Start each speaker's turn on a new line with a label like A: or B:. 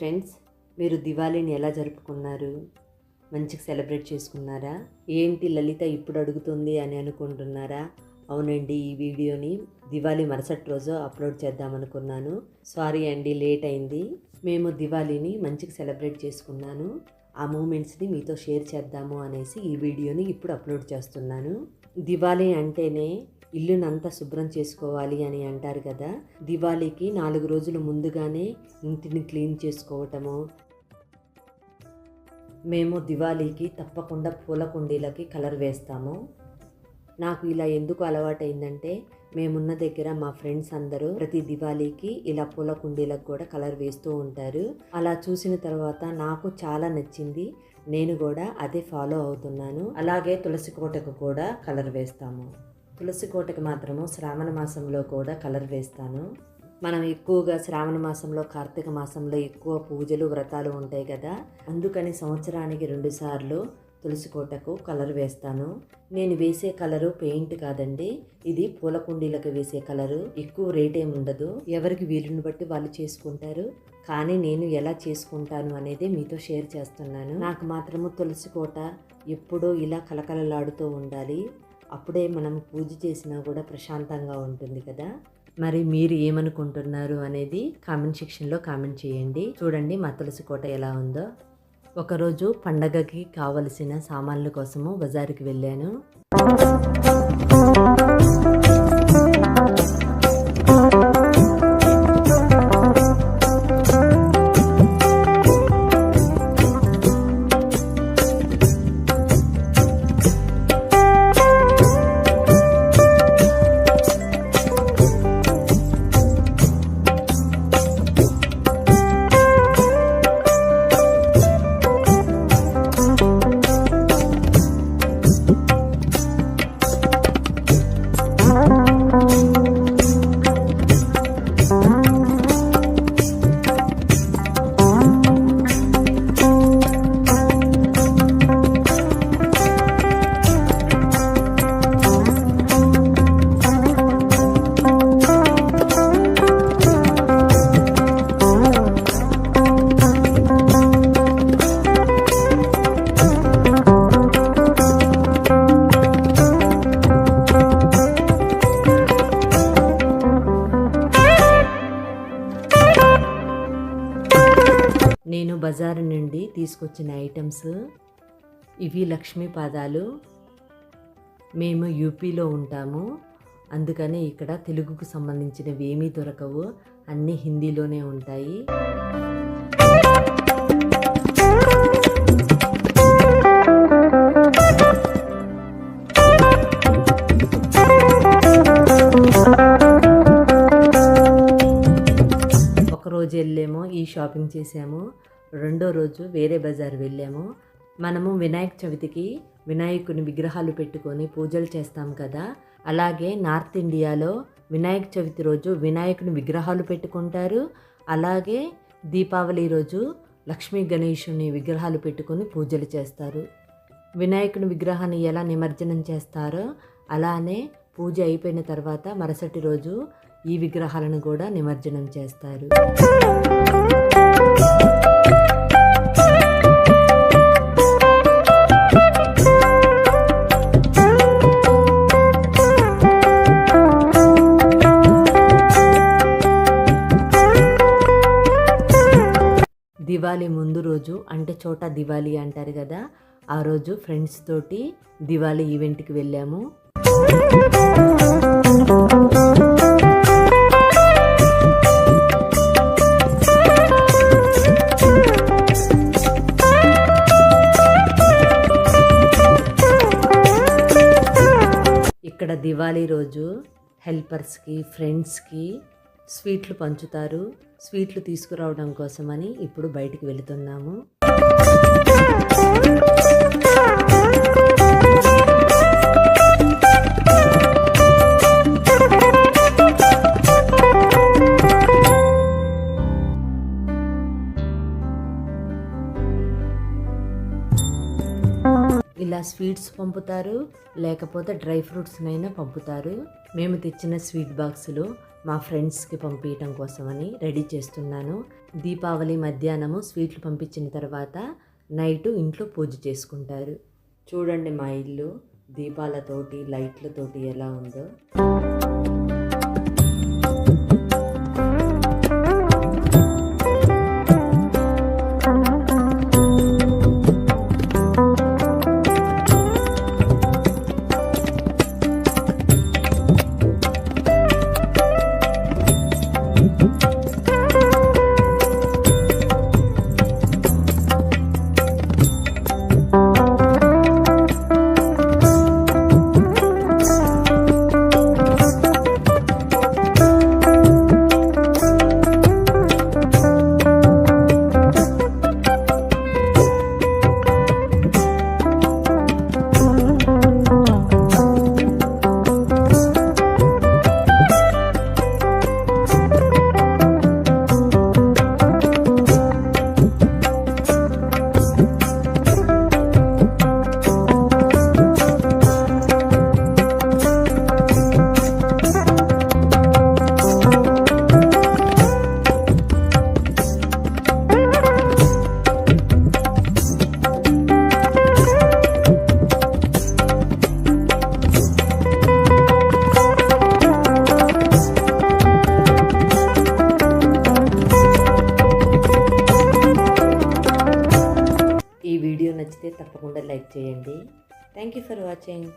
A: Friends, మీరు దివాళీని ఎలా జరుపుకున్నారు? మంచిగా సెలబ్రేట్ చేసుకున్నారా? ఏంటి లలిత ఇప్పుడు అడుగుతుంది అని అనుకుంటున్నారా? అవునండి, ఈ వీడియోని దివాళీ మరుసటి రోజు అప్లోడ్ చేద్దామనుకున్నాను. సారీ అండి, లేట్ అయింది. మేము దివాళీని మంచిగా సెలబ్రేట్ చేసుకున్నాను. ఆ మూమెంట్స్ని మీతో షేర్ చేద్దాము అనేసి ఈ వీడియోని ఇప్పుడు అప్లోడ్ చేస్తున్నాను. దివాళీ అంటేనే ఇల్లునంతా శుభ్రం చేసుకోవాలి అని అంటారు కదా. దివాళీకి 4 రోజులు ముందుగానే ఇంటిని క్లీన్ చేసుకోవటము. మేము దివాళీకి తప్పకుండా పూల కుండీలకి కలర్ వేస్తాము. నాకు ఇలా ఎందుకు అలవాటైందంటే, మేమున్న దగ్గర మా ఫ్రెండ్స్ అందరూ ప్రతి దివాళీకి ఇలా పూల కుండీలకు కూడా కలర్ వేస్తూ ఉంటారు. అలా చూసిన తర్వాత నాకు చాలా నచ్చింది. నేను కూడా అదే ఫాలో అవుతున్నాను. అలాగే తులసి కోటకు కూడా కలర్ వేస్తాము. తులసి కోటకి మాత్రము శ్రావణ మాసంలో కూడా కలర్ వేస్తాను. మనం ఎక్కువగా శ్రావణ మాసంలో, కార్తీక మాసంలో ఎక్కువ పూజలు, వ్రతాలు ఉంటాయి కదా. అందుకని సంవత్సరానికి 2 సార్లు తులసి కోటకు కలర్ వేస్తాను. నేను వేసే కలరు పెయింట్ కాదండి, ఇది పూల కుండీలకు వేసే కలరు. ఎక్కువ రేట్ ఏమి ఉండదు, ఎవరికి వీలుని బట్టి వాళ్ళు చేసుకుంటారు. కానీ నేను ఎలా చేసుకుంటాను అనేది మీతో షేర్ చేస్తున్నాను. నాకు మాత్రము తులసి కోట ఎప్పుడూ ఇలా కలకలలాడుతూ ఉండాలి. అప్పుడే మనం పూజ చేసినా కూడా ప్రశాంతంగా ఉంటుంది కదా. మరి మీరు ఏమనుకుంటున్నారు అనేది కామెంట్ సెక్షన్లో కామెంట్ చేయండి. చూడండి మా తులసి కోట ఎలా ఉందో. ఒకరోజు పండగకి కావలసిన సామాన్ల కోసము బజారుకి వెళ్ళాను. నేను బజారు నుండి తీసుకొచ్చిన ఐటమ్స్ ఇవి. లక్ష్మీ పాదాలు. మేము యూపీలో ఉంటాము, అందుకని ఇక్కడ తెలుగుకు సంబంధించినవి ఏమీ దొరకవు, అన్నీ హిందీలోనే ఉంటాయి. ఒకరోజు వెళ్ళాము, ఈ షాపింగ్ చేసాము. రెండో రోజు వేరే బజార్ వెళ్ళాము. మనము వినాయక చవితికి వినాయకుని విగ్రహాలు పెట్టుకొని పూజలు చేస్తాం కదా. అలాగే నార్త్ ఇండియాలో వినాయక చవితి రోజు వినాయకుని విగ్రహాలు పెట్టుకుంటారు. అలాగే దీపావళి రోజు లక్ష్మీ గణేశుని విగ్రహాలు పెట్టుకొని పూజలు చేస్తారు. వినాయకుని విగ్రహాన్ని ఎలా నిమజ్జనం చేస్తారో అలానే పూజ అయిపోయిన తర్వాత మరుసటి రోజు ఈ విగ్రహాలను కూడా నిమజ్జనం చేస్తారు. దివాళీ ముందు రోజు అంటే చోటా దివాళీ అంటారు కదా, ఆ రోజు ఫ్రెండ్స్ తోటి దివాళీ ఈవెంట్కి వెళ్ళాము. ఇక్కడ దివాళీ రోజు హెల్పర్స్కి, ఫ్రెండ్స్కి స్వీట్లు పంచుతారు. స్వీట్లు తీసుకురావడం కోసమని ఇప్పుడు బయటికి వెళుతున్నాము. ఇలా స్వీట్స్ పంపుతారు, లేకపోతే డ్రై ఫ్రూట్స్నైనా పంపుతారు. మేము తెచ్చిన స్వీట్ బాక్సులు మా ఫ్రెండ్స్కి పంపించడం కోసమని రెడీ చేస్తున్నాను. దీపావళి మధ్యాహ్నము స్వీట్లు పంపించిన తర్వాత నైటు ఇంట్లో పూజ చేసుకుంటారు. చూడండి మా ఇల్లు దీపాలతోటి లైట్లతోటి ఎలా ఉందో. ఈ వీడియో నచ్చితే తప్పకుండా లైక్ చేయండి. Thank you for watching.